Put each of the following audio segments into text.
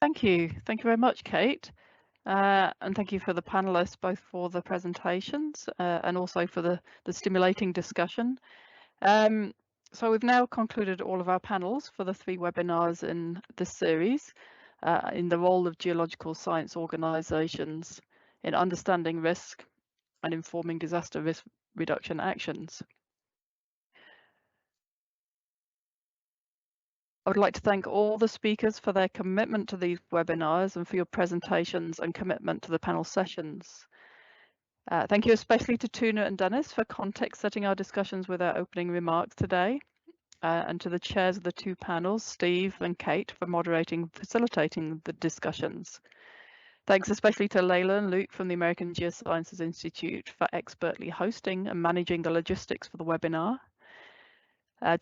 Thank you. Thank you very much, Kate. And thank you for the panelists, both for the presentations and also for the stimulating discussion. So we've now concluded all of our panels for the 3 webinars in this series in the role of geological science organisations in understanding risk and informing disaster risk reduction actions. I would like to thank all the speakers for their commitment to these webinars and for your presentations and commitment to the panel sessions. Thank you especially to Tuna and Dennis for context setting our discussions with our opening remarks today, and to the chairs of the 2 panels, Steve and Kate, for moderating and facilitating the discussions. Thanks especially to Layla and Luke from the American Geosciences Institute for expertly hosting and managing the logistics for the webinar.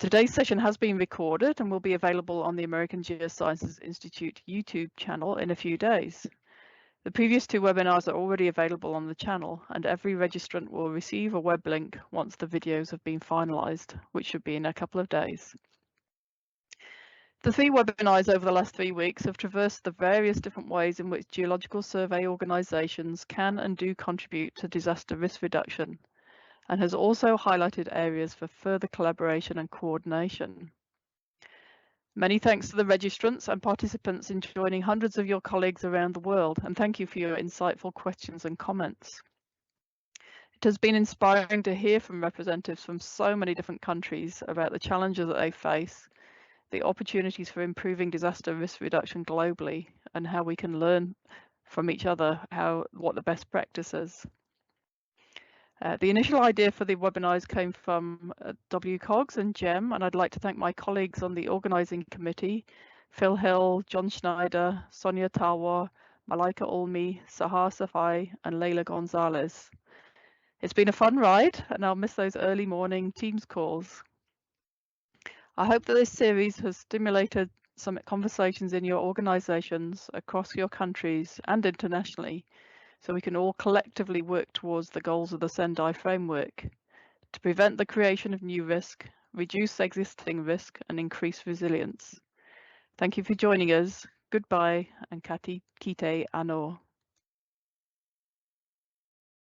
Today's session has been recorded and will be available on the American Geosciences Institute YouTube channel in a few days. The previous 2 webinars are already available on the channel, and every registrant will receive a web link once the videos have been finalised, which should be in a couple of days. The 3 webinars over the last 3 weeks have traversed the various different ways in which geological survey organisations can and do contribute to disaster risk reduction, and has also highlighted areas for further collaboration and coordination. Many thanks to the registrants and participants in joining hundreds of your colleagues around the world, and thank you for your insightful questions and comments. It has been inspiring to hear from representatives from so many different countries about the challenges that they face, the opportunities for improving disaster risk reduction globally, and how we can learn from each other what the best practice is. The initial idea for the webinars came from WCOGS and GEM, and I'd like to thank my colleagues on the organising committee, Phil Hill, John Schneider, Sonia Tawa, Malaika Olmi, Sahar Safai, and Leila Gonzalez. It's been a fun ride, and I'll miss those early morning Teams calls. I hope that this series has stimulated some conversations in your organisations across your countries and internationally, so we can all collectively work towards the goals of the Sendai framework to prevent the creation of new risk, reduce existing risk, and increase resilience. Thank you for joining us. Goodbye and kite ano.